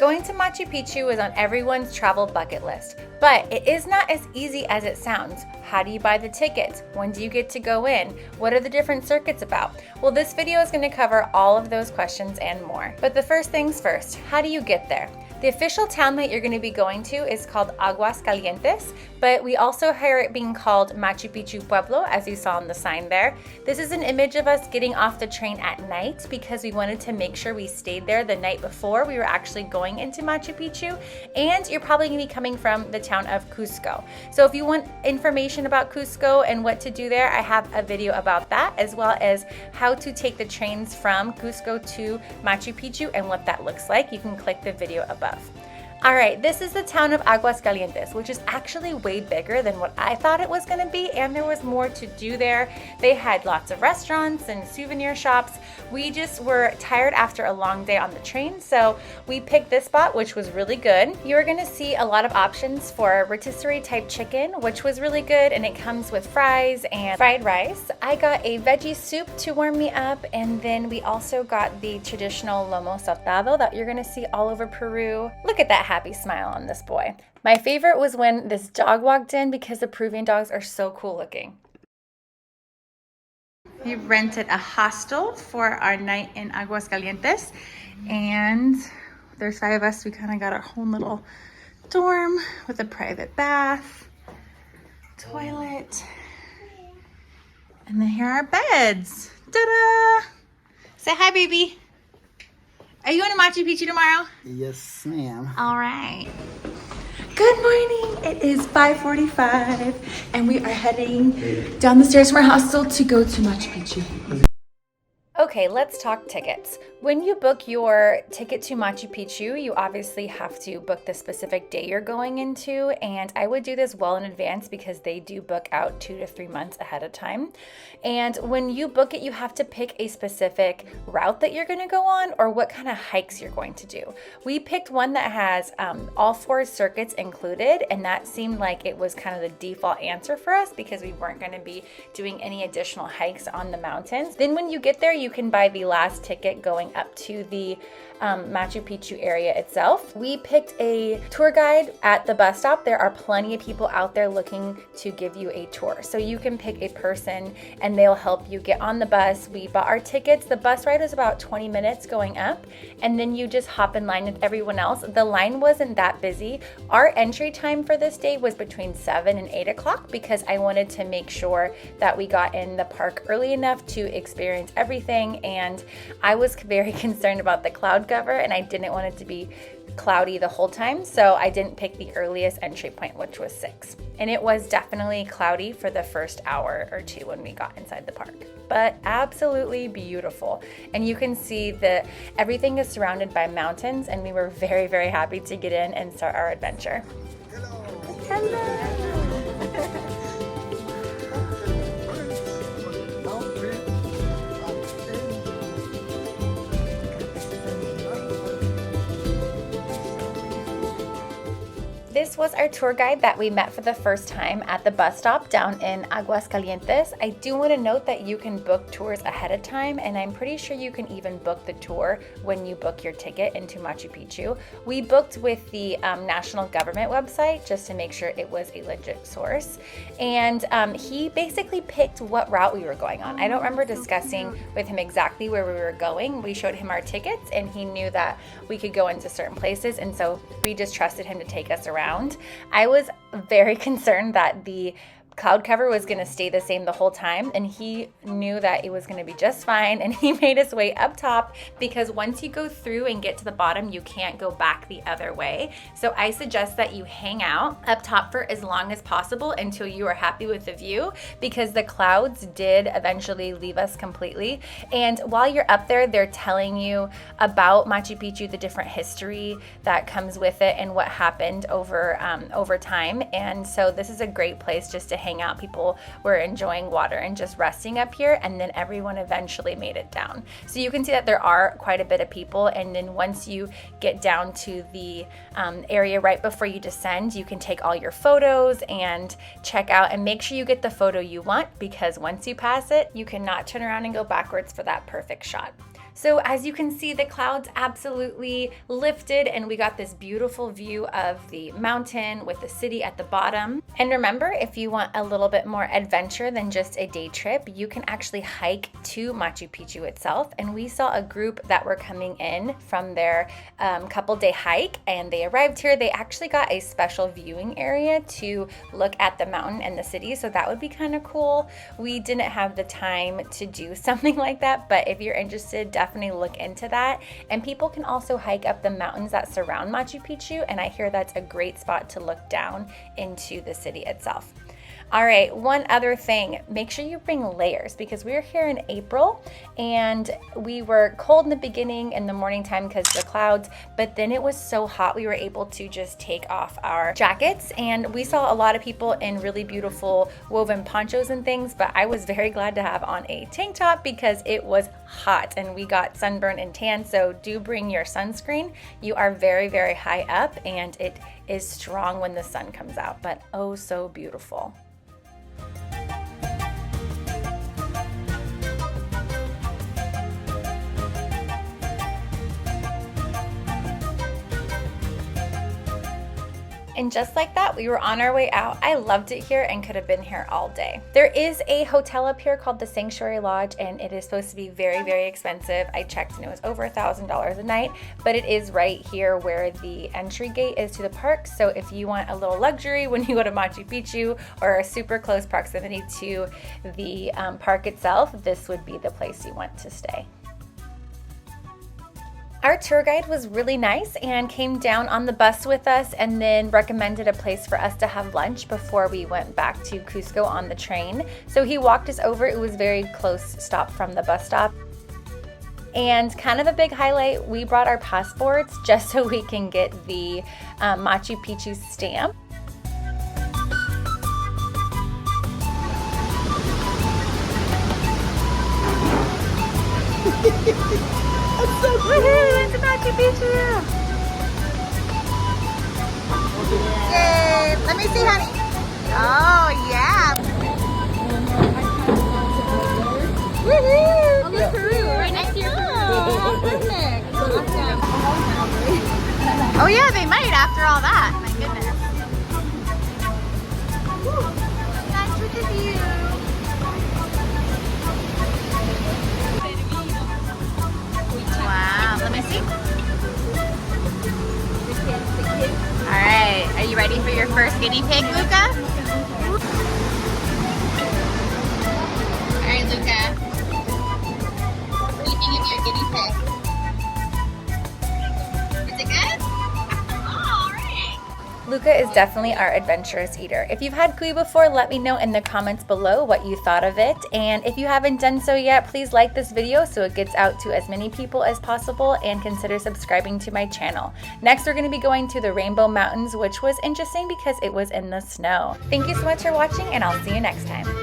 Going to Machu Picchu is on everyone's travel bucket list, but it is not as easy as it sounds. How do you buy the tickets? When do you get to go in? What are the different circuits about? Well, this video is going to cover all of those questions and more. But the first things first, how do you get there? The official town that you're going to be going to is called Aguascalientes, but we also hear it being called Machu Picchu Pueblo, as you saw on the sign there. This is an image of us getting off the train at night because we wanted to make sure we stayed there the night before we were actually going into Machu Picchu, and you're probably going to be coming from the town of Cusco. So if you want information about Cusco and what to do there, I have a video about that, as well as how to take the trains from Cusco to Machu Picchu and what that looks like. You can click the video above. All right, this is the town of Aguascalientes, which is actually way bigger than what I thought it was gonna be, and there was more to do there. They had lots of restaurants and souvenir shops. We just were tired after a long day on the train, so we picked this spot, which was really good. You're gonna see a lot of options for rotisserie type chicken, which was really good, and it comes with fries and fried rice. I got a veggie soup to warm me up, and then we also got the traditional lomo saltado that you're gonna see all over Peru. Look at that happy smile on this boy. My favorite was when this dog walked in because the Peruvian dogs are so cool looking. We rented a hostel for our night in Aguascalientes, and there's 5 of us. We kind of got our own little dorm with a private bath, toilet, and then here are our beds. Ta-da! Say hi, baby. Are you going to Machu Picchu tomorrow? Yes, ma'am. All right. Good morning. It is 5:45, and we are heading down the stairs from our hostel to go to Machu Picchu. Okay, let's talk tickets. When you book your ticket to Machu Picchu, you obviously have to book the specific day you're going into, and I would do this well in advance because they do book out 2 to 3 months ahead of time. And when you book it, you have to pick a specific route that you're going to go on or what kind of hikes you're going to do. We picked one that has all 4 circuits included, and that seemed like it was kind of the default answer for us because we weren't going to be doing any additional hikes on the mountains. Then when you get there, you can buy the last ticket going up to the Machu Picchu area itself. We picked a tour guide at the bus stop. There are plenty of people out there looking to give you a tour. So you can pick a person and they'll help you get on the bus. We bought our tickets. The bus ride was about 20 minutes going up, and then you just hop in line with everyone else. The line wasn't that busy. Our entry time for this day was between 7 and 8 o'clock because I wanted to make sure that we got in the park early enough to experience everything, and I was very concerned about the cloud cover, and I didn't want it to be cloudy the whole time, so I didn't pick the earliest entry point, which was 6. And it was definitely cloudy for the first hour or 2 when we got inside the park, but absolutely beautiful. And you can see that everything is surrounded by mountains, and we were very, very happy to get in and start our adventure. Hello. This was our tour guide that we met for the first time at the bus stop down in Aguascalientes. I do want to note that you can book tours ahead of time, and I'm pretty sure you can even book the tour when you book your ticket into Machu Picchu. We booked with the national government website just to make sure it was a legit source, and he basically picked what route we were going on. I don't remember discussing with him exactly where we were going. We showed him our tickets, and he knew that we could go into certain places, and so we just trusted him to take us around. I was very concerned that the cloud cover was going to stay the same the whole time, and he knew that it was going to be just fine, and he made his way up top because once you go through and get to the bottom, you can't go back the other way. So I suggest that you hang out up top for as long as possible until you are happy with the view, because the clouds did eventually leave us completely. And while you're up there, they're telling you about Machu Picchu, the different history that comes with it and what happened over time. And so this is a great place just to hang out. People were enjoying water and just resting up here, and then everyone eventually made it down. So you can see that there are quite a bit of people, and then once you get down to the area right before you descend, you can take all your photos and check out and make sure you get the photo you want, because once you pass it, you cannot turn around and go backwards for that perfect shot. So as you can see, the clouds absolutely lifted and we got this beautiful view of the mountain with the city at the bottom. And remember, if you want a little bit more adventure than just a day trip, you can actually hike to Machu Picchu itself. And we saw a group that were coming in from their couple-day hike, and they arrived here. They actually got a special viewing area to look at the mountain and the city, so that would be kind of cool. We didn't have the time to do something like that, but if you're interested, definitely look into that. And people can also hike up the mountains that surround Machu Picchu, and I hear that's a great spot to look down into the city itself. All right, one other thing, make sure you bring layers because we were here in April and we were cold in the beginning in the morning time because of the clouds, but then it was so hot we were able to just take off our jackets, and we saw a lot of people in really beautiful woven ponchos and things, but I was very glad to have on a tank top because it was hot and we got sunburn and tan. So do bring your sunscreen. You are very, very high up and it is strong when the sun comes out, but oh so beautiful. And just like that, we were on our way out. I loved it here and could have been here all day. There is a hotel up here called the Sanctuary Lodge, and it is supposed to be very, very expensive. I checked and it was over $1,000 a night, but it is right here where the entry gate is to the park. So if you want a little luxury when you go to Machu Picchu or a super close proximity to the park itself, this would be the place you want to stay. Our tour guide was really nice and came down on the bus with us and then recommended a place for us to have lunch before we went back to Cusco on the train. So he walked us over. It was very close stop from the bus stop. And kind of a big highlight, we brought our passports just so we can get the Machu Picchu stamp. That's so cool. Woohoo! It's Machu Picchu! Yay! Let me see, honey. Oh, yeah. Woohoo! Oh, look, Peru, right next to your Peru. Oh, perfect. Oh, yeah, they might after all that. My goodness. Nice with the view. Wow, let me see. All right, are you ready for your first guinea pig, Luca? All right, Luca. What do you think of your guinea pig? Is it good? Oh, all right. Luca is definitely our adventurous eater. If you've had cuy before, let me know in the comments below what you thought of it. And if you haven't done so yet, please like this video so it gets out to as many people as possible, and consider subscribing to my channel. Next, we're going to be going to the Rainbow Mountains, which was interesting because it was in the snow. Thank you so much for watching, and I'll see you next time.